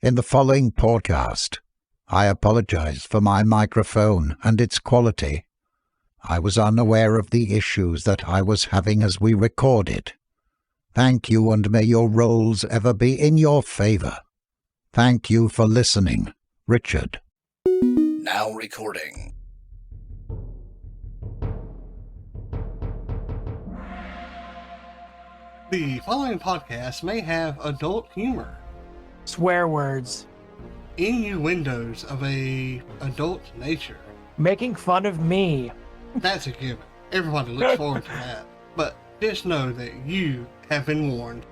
In the following podcast, I apologize for my microphone and its quality. I was unaware of the issues that I was having as we recorded. Thank you, and may your rolls ever be in your favor. Thank you for listening, Richard. Now recording. The following podcast may have adult humor, swear words, innuendos of a adult nature. making fun of me. That's a given. Everybody looks forward to that. But just know that you have been warned.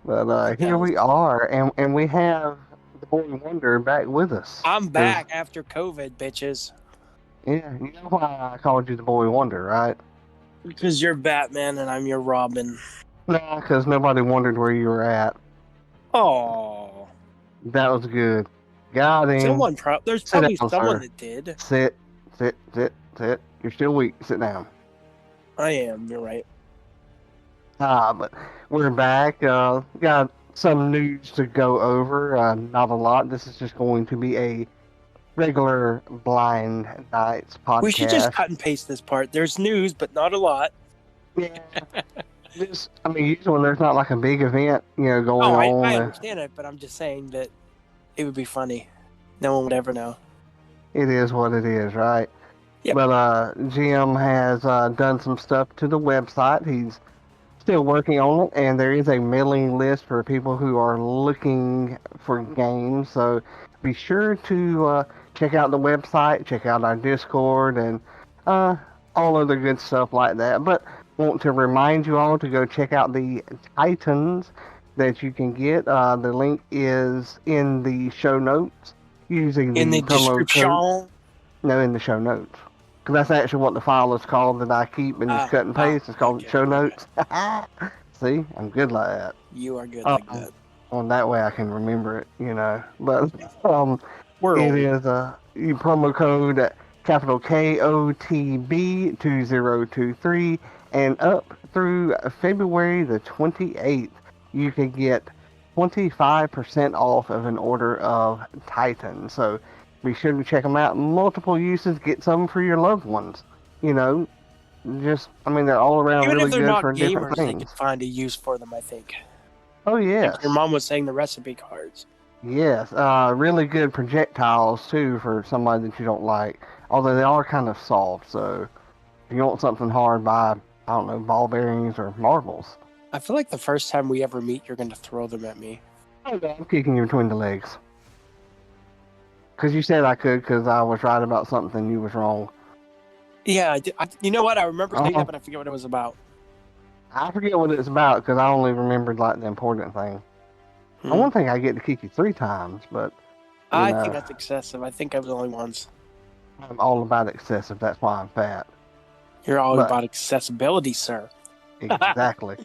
But here we are, and we have the Boy Wonder back with us. I'm back after COVID, bitches. Yeah, you know why I called you the Boy Wonder, right? Because you're Batman and I'm your Robin. Nah, because nobody wondered where you were at. Oh, That was good. Got him. there's Sit probably down, someone sir. that did. Sit. You're still weak. Sit down. I am. You're right. But we're back. Got some news to go over. Not a lot. This is just going to be a regular Blind Nights podcast. We should just cut and paste this part. There's news, but not a lot. Yeah. Usually when there's not like a big event, going on. I understand it, but I'm just saying that it would be funny. No one would ever know. It is what it is, right? Yep. But Jim has done some stuff to the website. He's still working on it, and there is a mailing list for people who are looking for games. So be sure to check out the website, check out our Discord, and all other good stuff like that. But want to remind you all to go check out the Titans that you can get. The link is in the show notes using In the promo description. code. No, in the show notes. Because that's actually what the file is called that I keep and just cut and paste. It's called okay, show okay. notes. See, I'm good like that. You are good like that. Well, that way I can remember it, But We're it old. is you promo code capital KOTB 2023, and up through February the 28th, you can get 25% off of an order of Titan. So be sure to check them out. Multiple uses. Get some for your loved ones. They're all around Even really if they're good not for different gamers, they things. can find a use for them, I think. Oh, yes. Like your mom was saying the recipe cards. Yes. Really good projectiles, too, for somebody that you don't like. Although they are kind of soft, so if you want something hard, buy, ball bearings or marbles. I feel like the first time we ever meet, you're going to throw them at me. Oh, no, I'm kicking you between the legs. Because you said I could, because I was right about something, you was wrong. Yeah, you know what? I remember saying Uh-huh. that, but I forget what it was about. I forget what it's about, because I only remembered, the important thing. I one thing I get to kick you 3 times, but I think that's excessive. I think I was the only once. I'm all about excessive. That's why I'm fat. You're all But- about accessibility, sir. Exactly.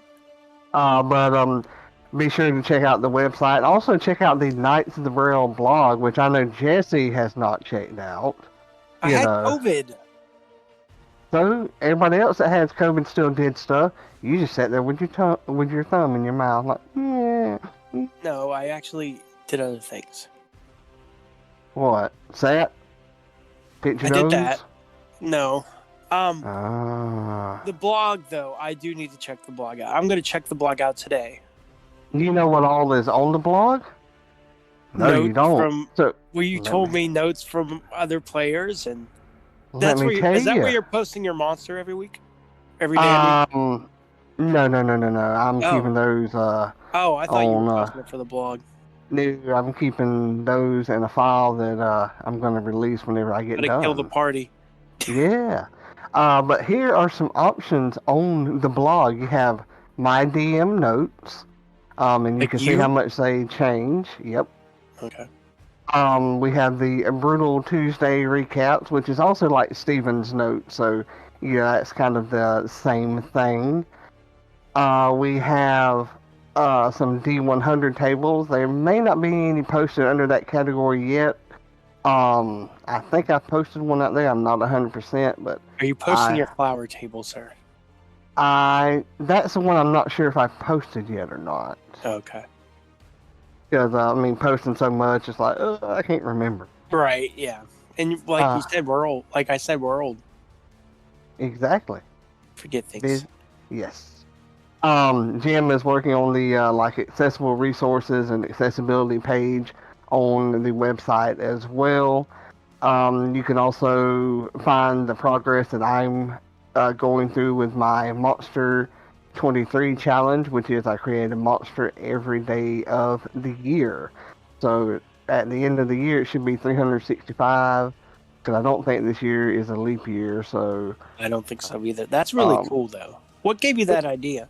But be sure to check out the website. Also, check out the Knights of the Braille blog, which I know Jesse has not checked out. I had COVID. So everybody else that has COVID still did stuff. You just sat there with your thumb in your mouth, like, yeah. No, I actually did other things. What? Sat? Picked your I did nose? that. No. Ah. The blog, though, I do need to check the blog out. I'm going to check the blog out today. You know what all is on the blog? No, you Notes don't. from- So Where you Let told me- me notes from other players, and let me tell is that you. where you're posting your monster every week? Every day? I mean? No. I'm Oh. keeping those. Oh, I thought you on, were posting it for the blog. No, I'm keeping those in a file that I'm going to release whenever I get Gotta done. kill the party. Yeah. But here are some options on the blog. You have my DM notes, and you Like can see you? how much they change. Yep. Okay. We have the Brutal Tuesday recaps, which is also like Steven's notes, so yeah, that's kind of the same thing. We have some D100 tables. There may not be any posted under that category yet. I think I posted one out there. I'm not 100%, but Are you posting your flower table, sir? that's the one I'm not sure if I posted yet or not. Okay. Because I mean, posting so much, it's like, I can't remember. Right, yeah. And like you said, we're old. Like I said, we're old. Exactly. Forget things. Yes. Jim is working on the like accessible resources and accessibility page on the website as well. You can also find the progress that I'm going through with my Monster 23 challenge, which is I create a monster every day of the year. So at the end of the year, it should be 365. Because I don't think this year is a leap year. So I don't think so either. That's really cool, though. What gave you that idea?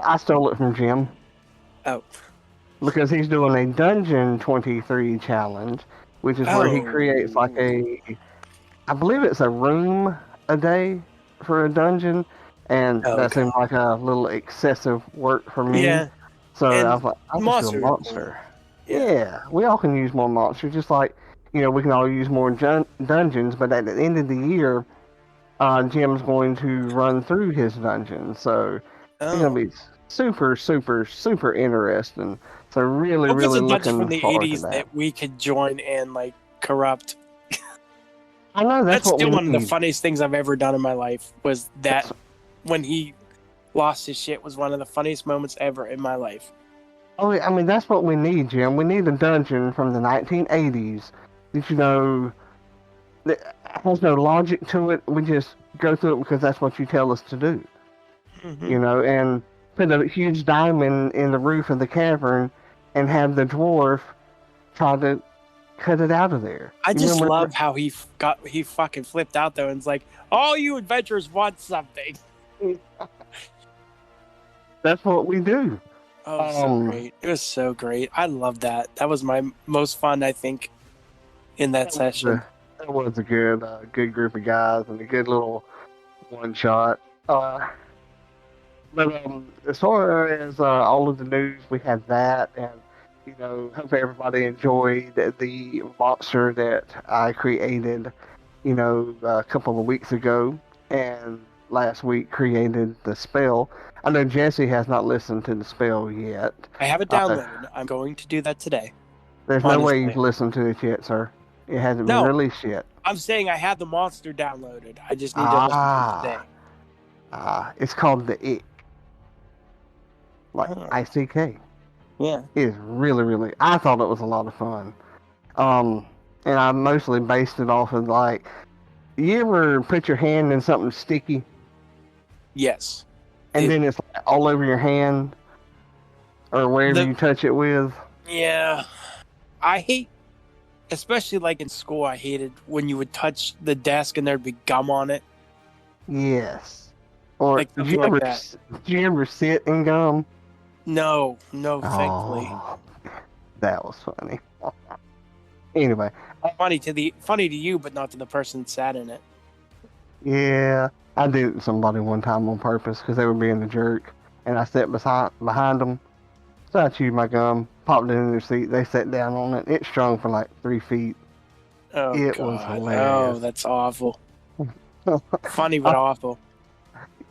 I stole it from Jim. Oh. Because he's doing a Dungeon 23 challenge, which is where he creates like I believe it's a room a day for a dungeon, and that seemed like a little excessive work for me. Yeah. So And I was like, I'll just do a monster. Yeah, we all can use more monsters, just like, we can all use more dungeons, but at the end of the year, Jim's going to run through his dungeon, so it's going to be super, super, super interesting. So really, really looking from the forward 80s to that. that we could join and like corrupt. I know that's what still we one need. of the funniest things I've ever done in my life was that when he lost his shit was one of the funniest moments ever in my life. Oh, I mean, that's what we need, Jim. We need a dungeon from the 1980s that, that has no logic to it. We just go through it because that's what you tell us to do. Mm-hmm. And put a huge diamond in the roof of the cavern and have the dwarf try to cut it out of there. I just love how he fucking flipped out though and was like, all you adventurers want something. That's what we do. Oh, so great. It was so great. I love that. That was my most fun, I think, in that session. That was a good group of guys and a good little one shot. But as far as all of the news, we have that, and hope everybody enjoyed the monster that I created, a couple of weeks ago, and last week created the spell. I know Jesse has not listened to the spell yet. I have it downloaded. I'm going to do that today. There's no way you've listened to it yet, sir. It hasn't been released yet. I'm saying I have the monster downloaded. I just need to listen to it today. It's called the Ick. Like ICK. Yeah. It's really, really, I thought it was a lot of fun. And I mostly based it off of like, you ever put your hand in something sticky? Yes. And then it's like all over your hand or wherever you touch it with. Yeah. I hate, especially like in school, I hated when you would touch the desk and there'd be gum on it. Yes. Or like did you ever sit in gum? No, thankfully. That was funny. Anyway. Funny to you, but not to the person that sat in it. Yeah. I did it to somebody one time on purpose because they were being a jerk, and I sat behind them. So I chewed my gum, popped it in their seat. They sat down on it. It strung for like 3 feet. Oh, it was hilarious. Oh, that's awful. Funny but awful.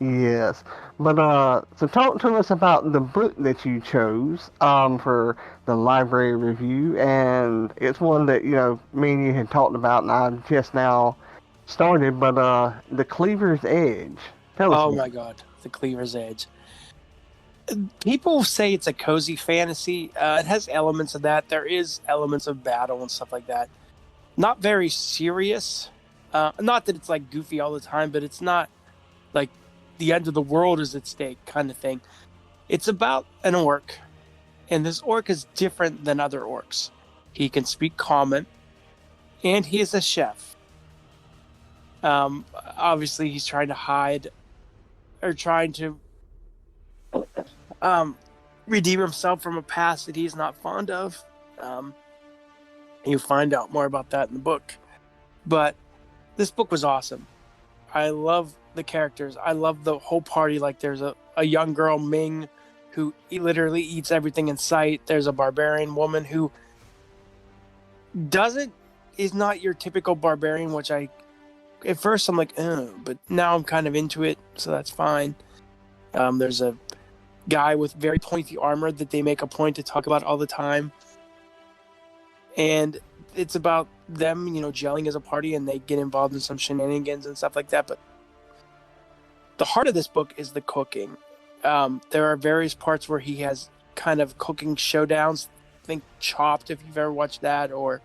Yes, but so talk to us about the book that you chose for the library review, and it's one that me and you had talked about, and I just now started, but the Cleaver's Edge. Tell us. Oh my God, the Cleaver's Edge. People say it's a cozy fantasy. It has elements of that. There is elements of battle and stuff like that. Not very serious. Not that it's like goofy all the time, but it's not like the end of the world is at stake kind of thing. It's about an orc, and this orc is different than other orcs. He can speak common, and he is a chef. Obviously, he's trying to hide or trying to redeem himself from a past that he's not fond of. You find out more about that in the book. But this book was awesome. I love the characters. I love the whole party. Like there's a young girl, Ming, who literally eats everything in sight. There's a barbarian woman who is not your typical barbarian, which at first I'm like, but now I'm kind of into it, so that's fine. There's a guy with very pointy armor that they make a point to talk about all the time. And it's about them, gelling as a party, and they get involved in some shenanigans and stuff like that. But the heart of this book is the cooking. There are various parts where he has kind of cooking showdowns. Think Chopped, if you've ever watched that, or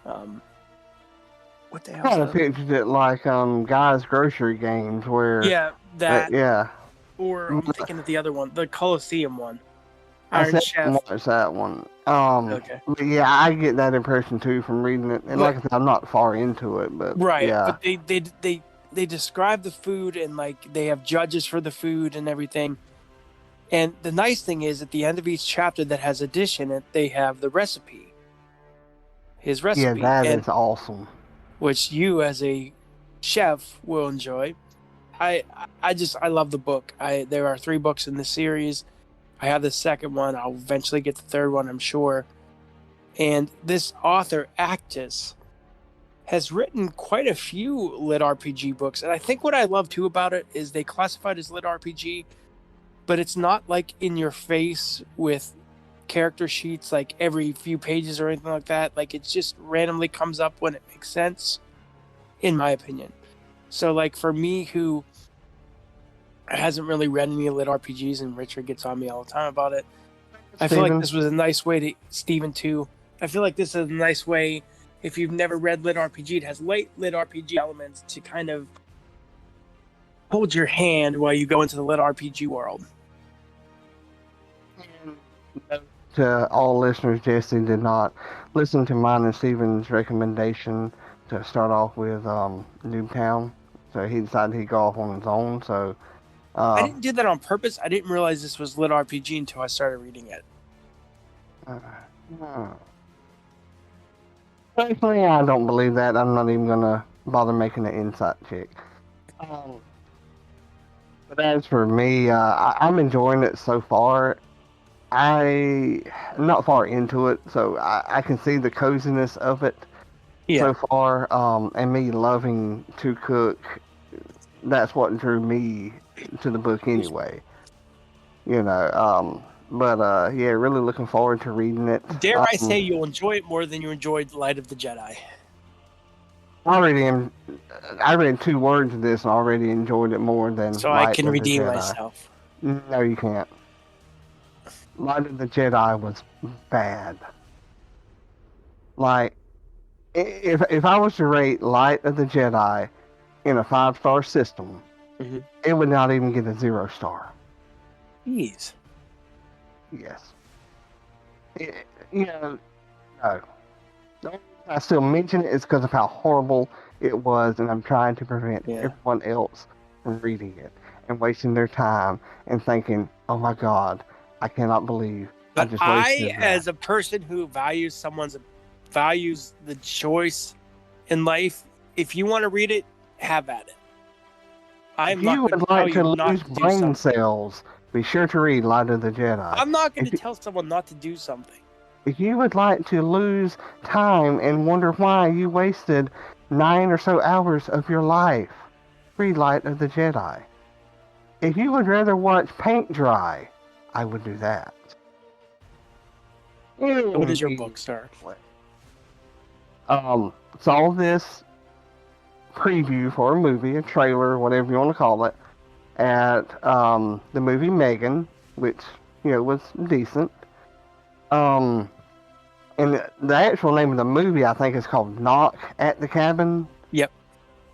what the hell? Kind of pictured it like guys' grocery games where that yeah. Or I'm thinking of the other one, the Colosseum one. I Iron Chef. watched that one. Okay. But yeah, I get that impression too from reading it. And like I said, I'm not far into it, but Right. yeah. But they describe the food, and like they have judges for the food and everything. And the nice thing is, at the end of each chapter that has a dish in it, they have the recipe. His recipe. Yeah, that is awesome. Which you, as a chef, will enjoy. I love the book. There are 3 books in the series. I have the second one. I'll eventually get the third one, I'm sure. And this author, Actus, has written quite a few lit RPG books. And I think what I love too about it is they classify it as lit RPG, but it's not like in your face with character sheets like every few pages or anything like that. Like it just randomly comes up when it makes sense, in my opinion. So like for me, who hasn't really read any lit RPGs, and Richard gets on me all the time about it, I feel like this was a nice way to, Steven too, I feel like this is a nice way, if you've never read lit RPG, it has lit RPG elements to kind of hold your hand while you go into the lit RPG world. To all listeners, Jesse did not listen to mine and Steven's recommendation to start off with Noobtown, so he decided he'd go off on his own. So I didn't do that on purpose. I didn't realize this was lit RPG until I started reading it. Personally, I don't believe that. I'm not even gonna bother making an insight check. But as for me, I'm enjoying it so far. I'm not far into it, so I can see the coziness of it so far. And me loving to cook, that's what drew me to the book anyway. But yeah, really looking forward to reading it. Dare I say you'll enjoy it more than you enjoyed Light of the Jedi? I read 2 words of this and already enjoyed it more than So Light I can of the redeem Jedi. myself. No, you can't. Light of the Jedi was bad. Like, if I was to rate Light of the Jedi in a 5-star system, it would not even get a 0-star. Jeez. Yes. No. The only reason I still mention it is because of how horrible it was, and I'm trying to prevent everyone else from reading it and wasting their time and thinking, oh my God, I cannot believe I just wasted that. As a person who values the choice in life, if you want to read it, have at it. If you would like to lose brain cells, be sure to read Light of the Jedi. I'm not going to tell someone not to do something. If you would like to lose time and wonder why you wasted 9 or so hours of your life, read Light of the Jedi. If you would rather watch paint dry, I would do that. What is your book, sir? Saw this preview for a movie, a trailer, whatever you want to call it, at the movie Megan, which was decent. And the actual name of the movie, I think, is called Knock at the Cabin. Yep.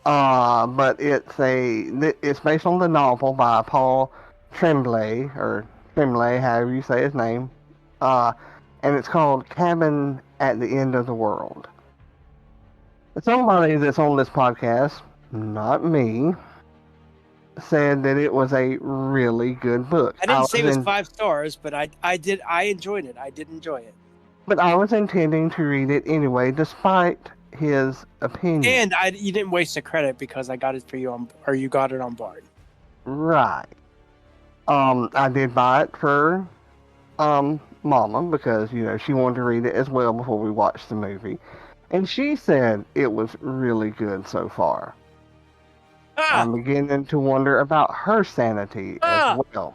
But it's based on the novel by Paul Trembley, or Tremblay, however you say his name. And it's called Cabin at the End of the World. Somebody that's on this podcast, not me, said that it was a really good book. I didn't say it was 5 stars, but I enjoyed it. I did enjoy it. But I was intending to read it anyway, despite his opinion. And you didn't waste the credit because I got it for you you got it on Bard. Right. I did buy it for Mama because she wanted to read it as well before we watched the movie, and she said it was really good so far. I'm beginning to wonder about her sanity as well.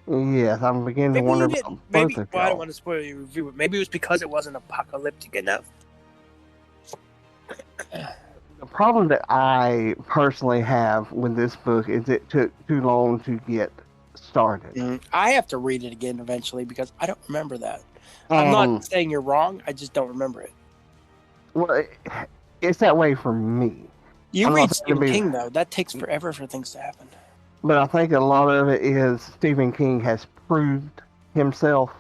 Yes, I'm beginning to Maybe wonder you about didn't. both Maybe. of Well, I don't y'all. want to spoil your review, but maybe it was because it wasn't apocalyptic enough. The problem that I personally have with this book is it took too long to get started. I have to read it again eventually because I don't remember that. I'm not saying you're wrong. I just don't remember it. Well, it's that way for me. You I'm read not saying Stephen King though. That takes forever for things to happen. But I think a lot of it is Stephen King has proved himself.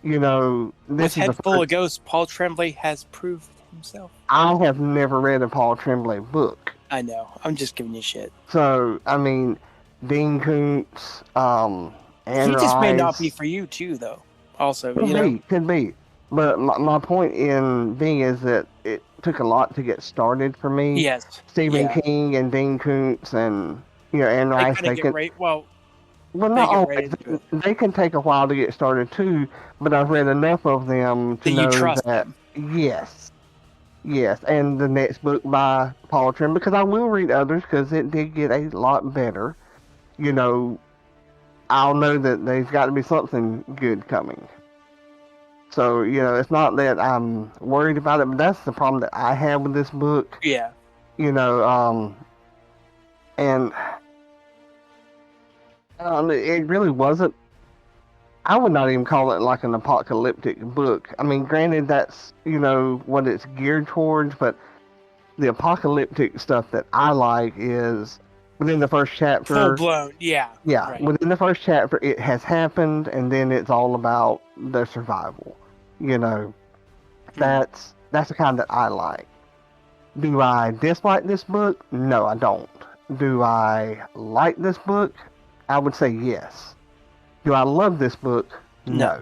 You know, With this is Head the Full of first. Ghosts, Paul Trembley has proved himself. I have never read a Paul Tremblay book. I know. I'm just giving you shit. So, I mean, Dean Koontz, Anne He just may not be Rice. for you too, though. Also, Could be. But my point in being is that it took a lot to get started for me. Yes. Stephen Yeah. King and Dean Koontz and Anne They Rice, kind of get right. Well, well, they not get always. right into it. They can take a while to get started too, but I've read enough of them to That you know trust that them. yes, and the next book by Paul Trim, because I will read others because it did get a lot better. I'll know that there's got to be something good coming. So it's not that I'm worried about it, but that's the problem that I have with this book. Yeah. And it really wasn't. I would not even call it like an apocalyptic book. I mean, granted, that's what it's geared towards, but the apocalyptic stuff that I like is within the first chapter. Full blown, yeah. Yeah, Right. within the first chapter, it has happened, and then it's all about the survival. That's the kind that I like. Do I dislike this book? No, I don't. Do I like this book? I would say yes. Do I love this book? No.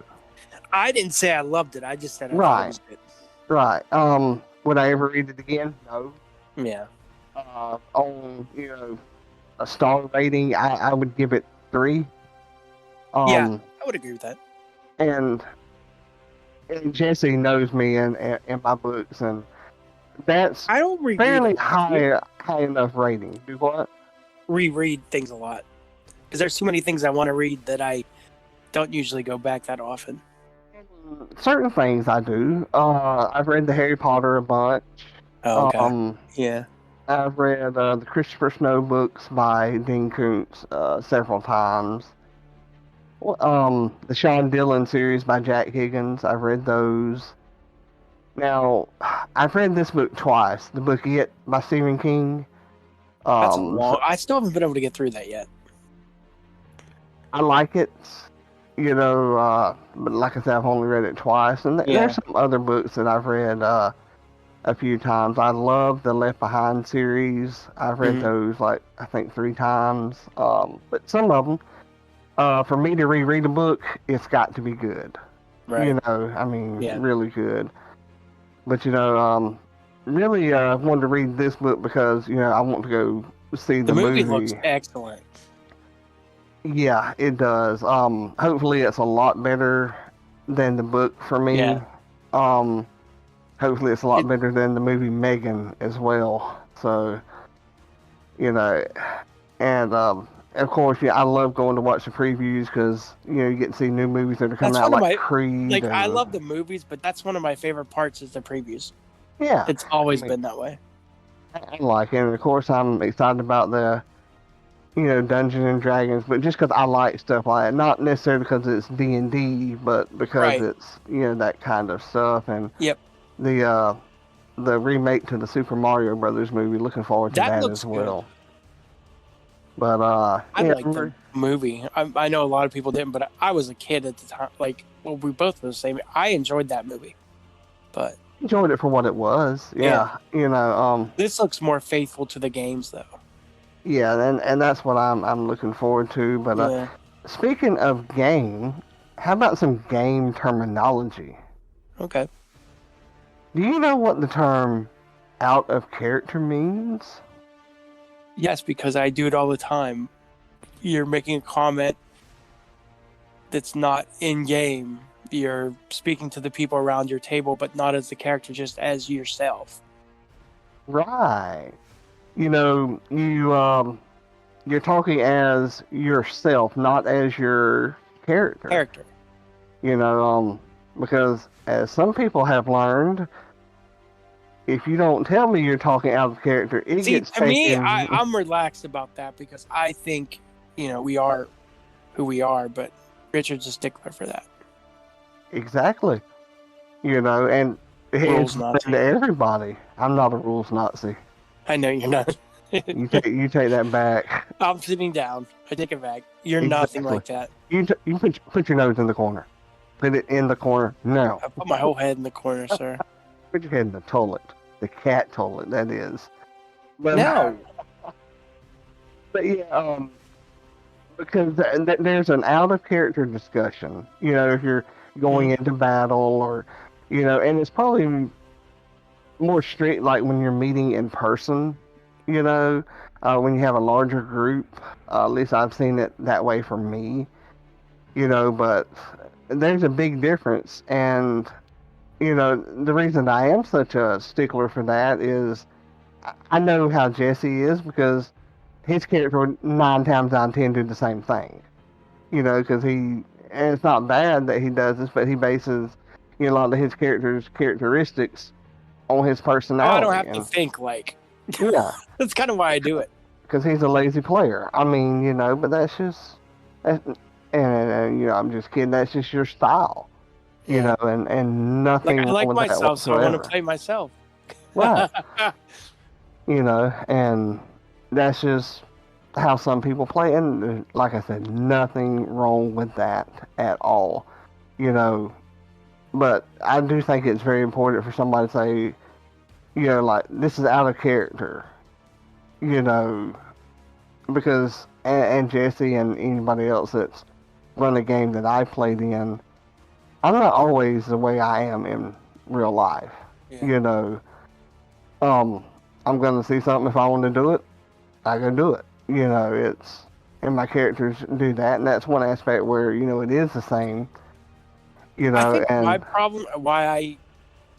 I didn't say I loved it. I just said I thought Right. it was good. Right. Would I ever read it again? No. Yeah. On a star rating, I would give it 3. Yeah, I would agree with that. And Jesse knows me and my books, and that's I don't reread fairly it. high enough rating. Do what? Reread things a lot because there's too many things I want to read that I don't usually go back that often. Certain things I do. I've read the Harry Potter a bunch. Oh, okay. Yeah. I've read the Christopher Snow books by Dean Koontz several times. The Sean Dillon series by Jack Higgins, I've read those. Now, I've read this book twice. The book It by Stephen King. That's a long. I still haven't been able to get through that yet. I like it, but like I said, I've only read it twice. And there's some other books that I've read a few times. I love the Left Behind series. I've read those I think 3 times. But some of them, for me to reread a book, it's got to be good. Right. Really good. But really wanted to read this book because I want to go see the movie. The movie looks excellent. Yeah, it does. Hopefully it's a lot better than the book for me. Yeah. Hopefully it's a lot better than the movie Megan as well. So, and of course, I love going to watch the previews because you get to see new movies that are coming out, like Creed. I love the movies, but that's one of my favorite parts is the previews. Yeah, it's always been that way. I like it, and of course, I'm excited about the Dungeons and Dragons, but just because I like stuff like that, not necessarily because it's D&D, but because it's that kind of stuff. And the remake to the Super Mario Brothers movie, looking forward to that as well. Good. But I like the movie. I know a lot of people didn't, but I was a kid at the time. We both were the same. I enjoyed that movie, but enjoyed it for what it was. Yeah. This looks more faithful to the games, though. Yeah, and that's what I'm looking forward to. But speaking of game, how about some game terminology? Okay. Do you know what the term "out of character" means? Yes, because I do it all the time. You're making a comment that's not in game. You're speaking to the people around your table, but not as the character, just as yourself. Right. You you're talking as yourself, not as your character. Because as some people have learned, if you don't tell me you're talking out of character, it gets to me, taken. I'm relaxed about that because I think, we are who we are, but Richard's a stickler for that. Exactly. And Rules it's Nazi. to everybody. I'm not a rules Nazi. I know you're not. You take that back. I'm sitting down. I take it back. You're Exactly. nothing like that. You put your nose in the corner. Put it in the corner now. I put my whole head in the corner, sir. Put your head in the toilet. The cat toilet, that is. But, No. But yeah, because there's an out of character discussion. If you're going into battle or, and it's probably more strict like when you're meeting in person. When you have a larger group. At least I've seen it that way for me. But there's a big difference, and the reason I am such a stickler for that is I know how Jesse is because his character would 9 times out of 10 do the same thing. Because and it's not bad that he does this, but he bases a lot of his characteristics on his personality. I don't have to think like. Yeah. That's kind of why I do it. Because he's a lazy player. I mean, but that's just, and I'm just kidding. That's just your style. And nothing. Like I like myself, so I want to play myself. Right. And that's just how some people play. And like I said, nothing wrong with that at all. But I do think it's very important for somebody to say, like, this is out of character. Because, and Jesse and anybody else that's run a game that I played in, I'm not always the way I am in real life. Yeah. I'm gonna see something, if I want to do it, I go do it. And my characters do that, and that's one aspect where, it is the same. I think and my problem, why I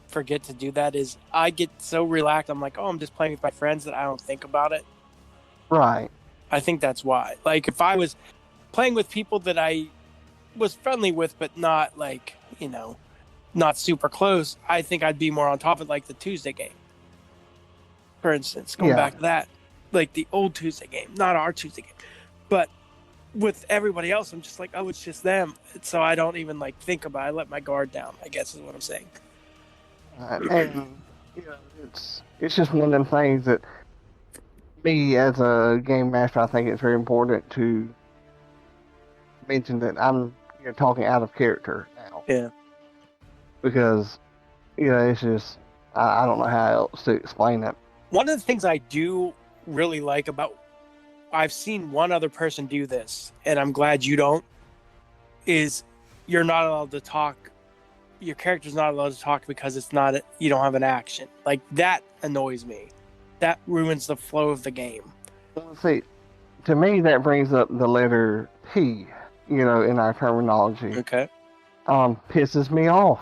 forget to do that is I get so relaxed. I'm like, oh, I'm just playing with my friends that I don't think about it. Right. I think that's why. Like, if I was playing with people that I was friendly with, but not like, not super close, I think I'd be more on top of like the Tuesday game. For instance, going back to that, like the old Tuesday game, not our Tuesday game. But with everybody else, I'm just like, oh, it's just them. So I don't even like think about it. I let my guard down, I guess is what I'm saying. And it's just one of them things that me as a game master, I think it's very important to mention that I'm talking out of character now. Yeah. Because it's just I don't know how else to explain it. One of the things I do really like about, I've seen one other person do this, and I'm glad you don't, is you're not allowed to talk. Your character's not allowed to talk because you don't have an action. Like, that annoys me. That ruins the flow of the game. Well, see, to me, that brings up the letter T, in our terminology. Okay. Pisses me off.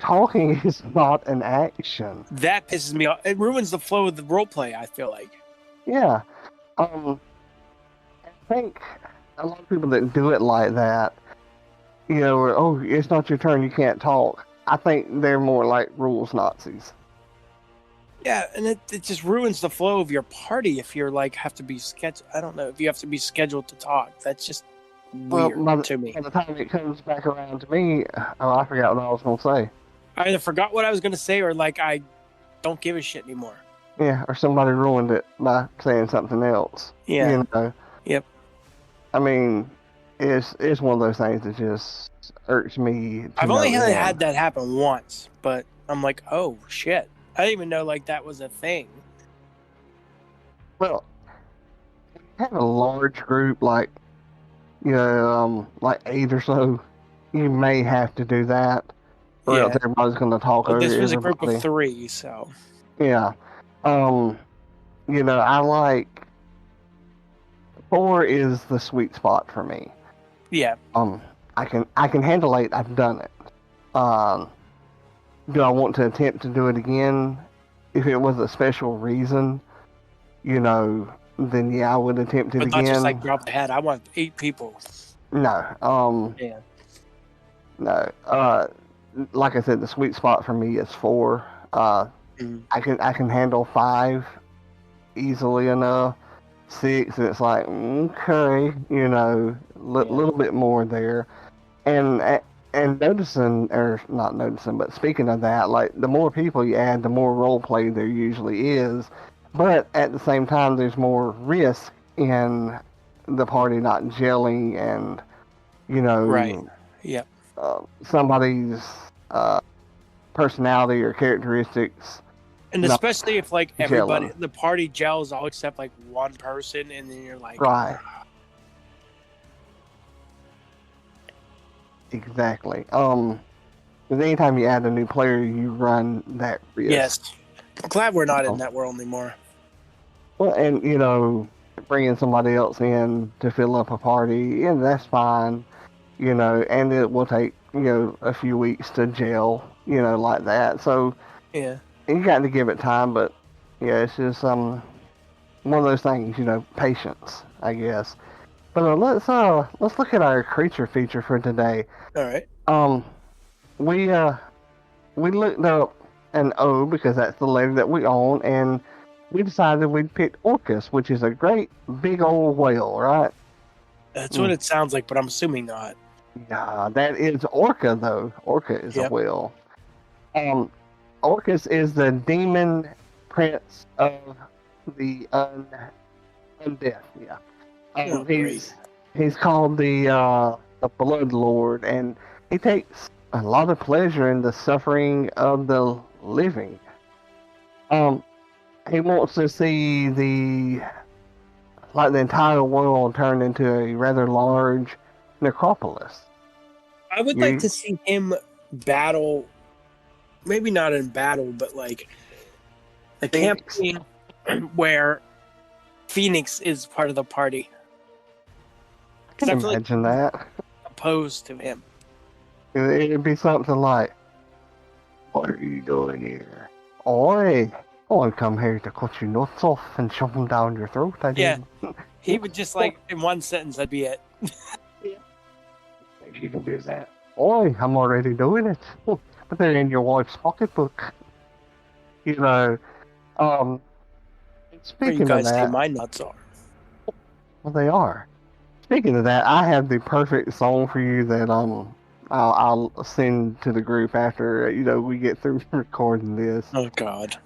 Talking is not an action. That pisses me off. It ruins the flow of the roleplay, I feel like. Yeah. I think a lot of people that do it like that, oh, it's not your turn, you can't talk. I think they're more like rules Nazis. Yeah, and it just ruins the flow of your party if you're like have to be scheduled. I don't know if you have to be scheduled to talk. That's just weird to me. By the time it comes back around to me, I forgot what I was going to say. I either forgot what I was going to say or like I don't give a shit anymore. Yeah, or somebody ruined it by saying something else. Yeah. Yep. I mean, it's one of those things that just irks me. I've only had that happen once, but I'm like, oh shit. I didn't even know like that was a thing. Well, have a large group like, like 8 or so, you may have to do that, or else everybody's going to talk over this was everybody. a group of 3, so. Yeah. I like 4 is the sweet spot for me. Yeah. I can handle 8. I've done it. Do I want to attempt to do it again? If it was a special reason, then yeah, I would attempt it But again. not just like drop the hat. I want 8 people. No. Yeah. No. Like I said, the sweet spot for me is 4. I can handle 5 easily enough. 6, it's like, okay, little bit more there. And noticing, or not noticing, but speaking of that, like the more people you add, the more role play there usually is. But at the same time, there's more risk in the party not gelling and, Right. Yep. Somebody's personality or characteristics. And especially if like everybody, gelling. the party gels all except like one person, and then you're like, Right. Exactly. Because anytime you add a new player, you run that risk. yes. I'm glad we're not in that world anymore. Well, and bringing somebody else in to fill up a party, and that's fine. And it will take a few weeks to gel, like that. So Yeah. you got to give it time, but yeah, it's just one of those things, patience, I guess. But let's look at our creature feature for today. All right. We looked up an O because that's the letter that we own, and we decided we'd pick Orcus, which is a great big old whale, right? That's what it sounds like, but I'm assuming not. Yeah, that is Orca though. Orca is a whale. Orcus is the demon prince of the undeath. Yeah. He's called the Blood Lord, and he takes a lot of pleasure in the suffering of the living. He wants to see the entire world turned into a rather large necropolis. I would like to see him battle, maybe not in battle, but like a campaign where Phoenix is part of the party. I can imagine that. Opposed to him. It'd be something like, "What are you doing here? Oi, I come here to cut your nuts off and shove them down your throat." He would just like, in one sentence, that'd be it. If you can do that. Oi, I'm already doing it. But they're in your wife's pocketbook. Speaking you guys of that, say my nuts are. Well, they are. Speaking of that, I have the perfect song for you that I'll send to the group after we get through recording this. Oh God.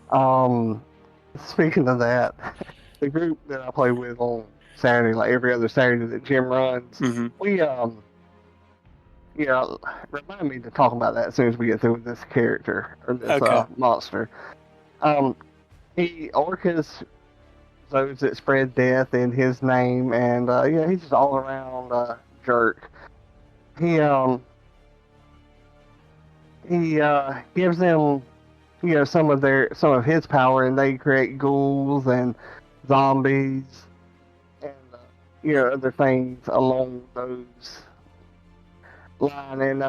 Speaking of that, the group that I play with on Saturday, like every other Saturday that Jim runs, we remind me to talk about that as soon as we get through with this character or this monster. Orcus, those that spread death in his name, and he's just all around jerk. He gives them some of his power, and they create ghouls and zombies and other things along those line. And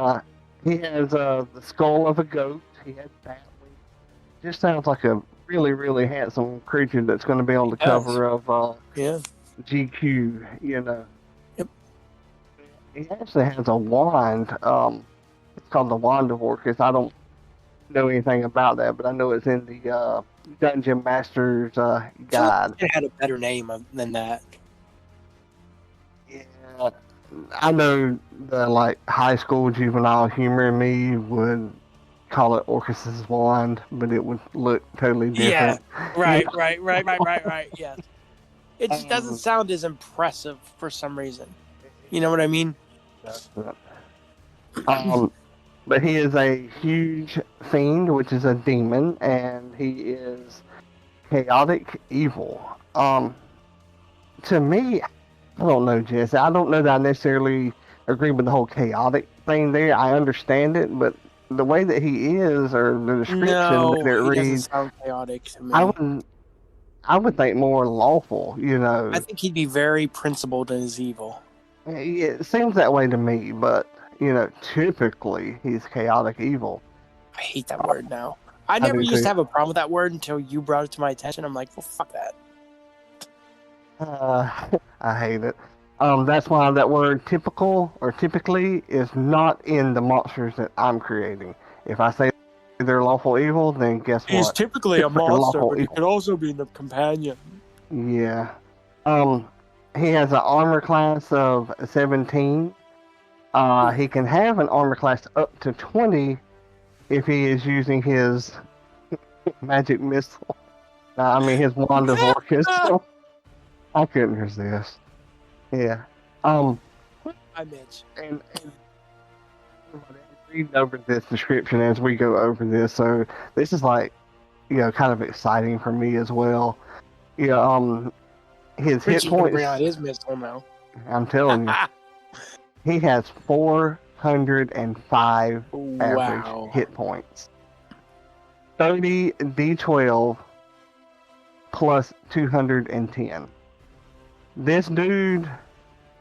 he has the skull of a goat. He has bat wings. Just sounds like a really, really handsome creature that's going to be on the cover of GQ. Yep. He actually has a wand. It's called the Wand of Orcus. I don't know anything about that, but I know it's in the Dungeon Master's guide. It had a better name than that. Yeah, I know the high school juvenile humor in me would call it Orcus's wand, but it would look totally different. Yeah, right. Yeah, it just doesn't sound as impressive for some reason. You know what I mean? But he is a huge fiend, which is a demon, and he is chaotic evil. To me, I don't know, Jesse. I don't know that I necessarily agree with the whole chaotic thing there. I understand it, but the way that he is, or the description that it reads, doesn't sound chaotic to me. I would think more lawful. I think he'd be very principled in his evil. It seems that way to me, but typically he's chaotic evil. I hate that word now. I never used to have a problem with that word until you brought it to my attention. I'm like, well, fuck that. I hate it. That's why that word typical or typically is not in the monsters that I'm creating. If I say they're lawful evil, then guess He's what? typically a Typically monster, lawful but he evil. could also be the companion. Yeah. He has an armor class of 17. He can have an armor class up to 20 if he is using his magic missile. I mean, his wand of Orcus. I couldn't resist. Yeah. I Mitch. And reading over this description as we go over this, so this is like, kind of exciting for me as well. His hit Richie's gonna points. bring out his missile now. I'm telling you, he has 405 average Wow. hit points. 30 D12 plus 210. This dude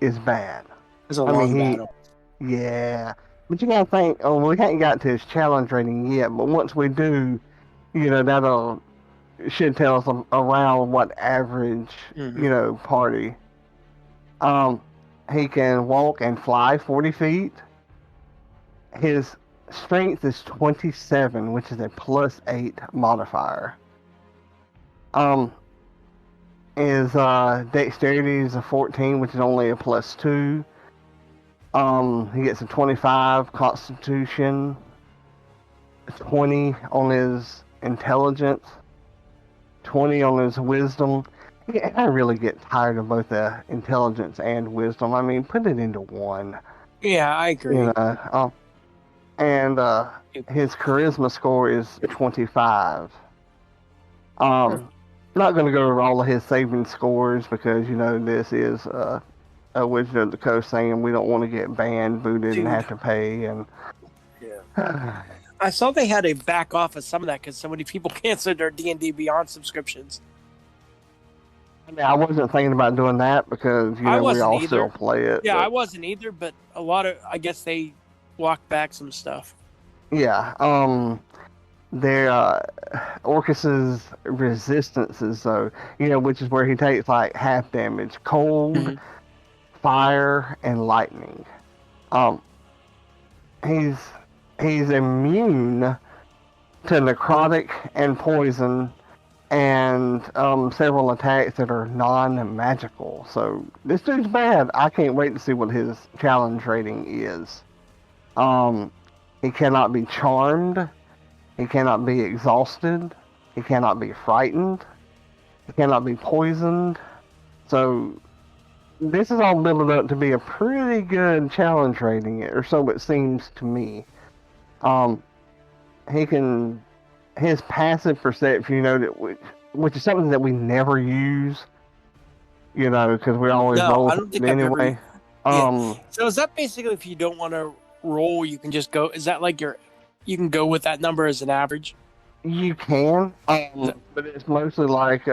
is bad. It's a long mean, battle. Yeah. But you gotta think, we haven't got to his challenge rating yet, but once we do, that'll should tell us around what average, party. He can walk and fly 40 feet. His strength is 27, which is a +8 modifier. His dexterity is a 14, which is only a +2. He gets a 25 constitution, 20 on his intelligence, 20 on his wisdom. I really get tired of both the intelligence and wisdom. I mean, put it into one. Yeah, I agree. And his charisma score is 25. Not going to go over all of his saving scores because, this is a Wizard of the Coast saying we don't want to get banned, booted, and have to pay. And yeah. I saw they had to back off of some of that because so many people canceled their D&D Beyond subscriptions. I mean, I wasn't thinking about doing that because, we all still play it. Yeah, but... I wasn't either, but a lot of, I guess they walked back some stuff. Yeah, Orcus's resistances, though, which is where he takes like half damage, cold, fire, and lightning. He's immune to necrotic and poison, and several attacks that are non-magical. So this dude's bad. I can't wait to see what his challenge rating is. He cannot be charmed. He cannot be exhausted. He cannot be frightened. He cannot be poisoned. So this is all built up to be a pretty good challenge rating, or so it seems to me. His passive perception, which is something that we never use, because we always roll it anyway. So is that basically if you don't want to roll, you can just go? Is that like you can go with that number as an average? You can, but it's mostly like,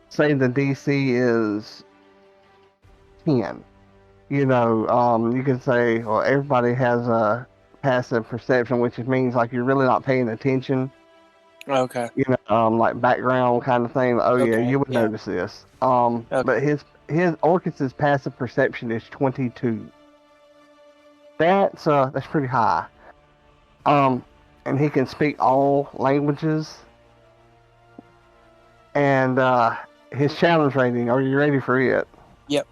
say the DC is 10. You can say, well, everybody has a passive perception, which means like you're really not paying attention. Okay. Like background kind of thing. Oh okay, yeah, you would notice this. Okay. But his Orcus's passive perception is 22. That's pretty high. And he can speak all languages. And his challenge rating, are you ready for it? Yep.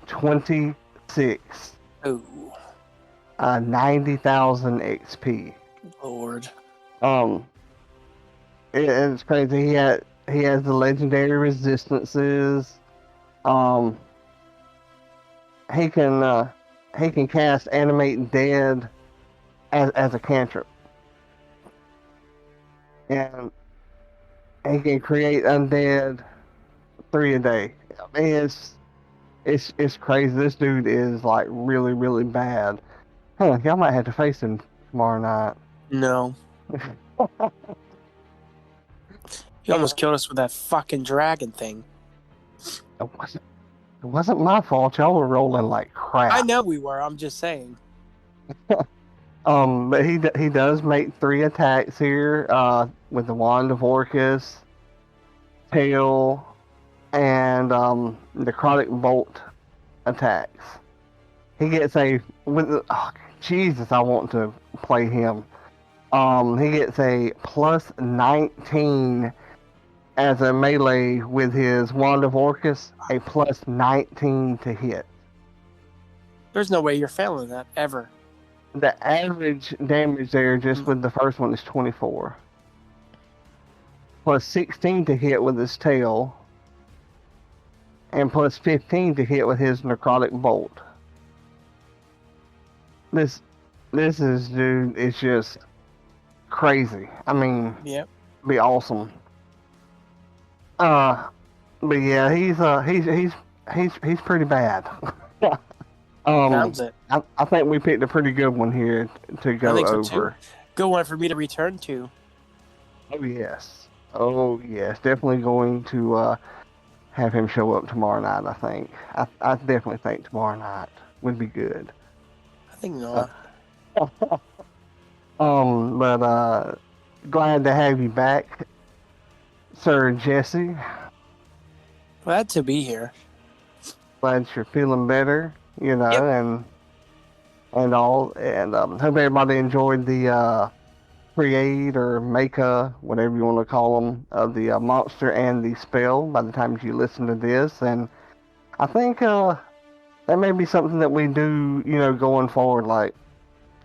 26. Ooh. 90,000 XP. Lord. It's crazy. He has the legendary resistances. He can cast Animate Dead as a cantrip, and he can create undead 3 a day. I mean, it's crazy. This dude is like really, really bad. Y'all might have to face him tomorrow night. No. He almost killed us with that fucking dragon thing. It wasn't my fault. Y'all were rolling like crap. I know we were. I'm just saying. But he does make 3 attacks here with the Wand of Orcus, Tail, and necrotic bolt attacks. He gets a Jesus, I want to play him. He gets a plus 19 as a melee with his Wand of Orcus, a plus 19 to hit. There's no way you're failing that ever. The average damage there just with the first one is 24. Plus 16 to hit with his tail. And plus 15 to hit with his necrotic bolt. This is, dude, it's just crazy. I mean, Yep. be awesome. But yeah, he's pretty bad. Sounds it. I think we picked a pretty good one here to go I think so over. too. Good one for me to return to. Oh yes, definitely going to have him show up tomorrow night. I think. I definitely think tomorrow night would be good. I think not. But glad to have you back, Sir Jesse. Glad to be here. Glad you're feeling better, you know, Yep. and all. And hope everybody enjoyed the create or make a, whatever you want to call them, of the monster and the spell by the time you listen to this. And I think that may be something that we do, you know, going forward. Like,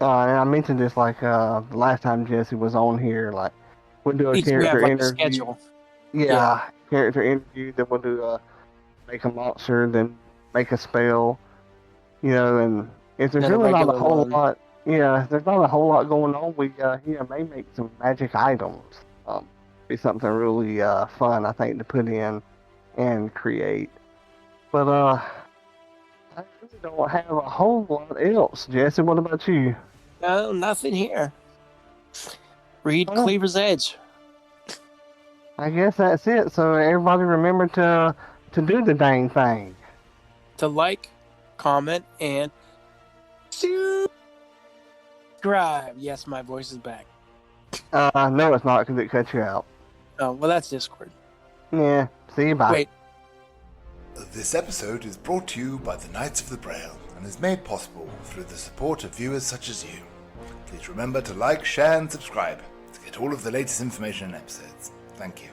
and I mentioned this like the last time Jesse was on here. Like, we'll do a We character have like a interview. schedule. Yeah, character interview. Then we'll do make a monster, then make a spell. You know, and if there's Then a really not a regular whole one. lot, if there's not a whole lot going on, we may make some magic items. Be something really fun, I think, to put in and create. But I really don't have a whole lot else. Jesse, what about you? No, nothing here. Read Oh. Cleaver's Edge. I guess that's it. So everybody remember to do the dang thing. To like, comment, and subscribe. Yes, my voice is back. No, it's not because it cut you out. Oh, well, that's Discord. Yeah. See you. Bye. Wait. This episode is brought to you by the Knights of the Braille and is made possible through the support of viewers such as you. Please remember to like, share, and subscribe to get all of the latest information and episodes. Thank you.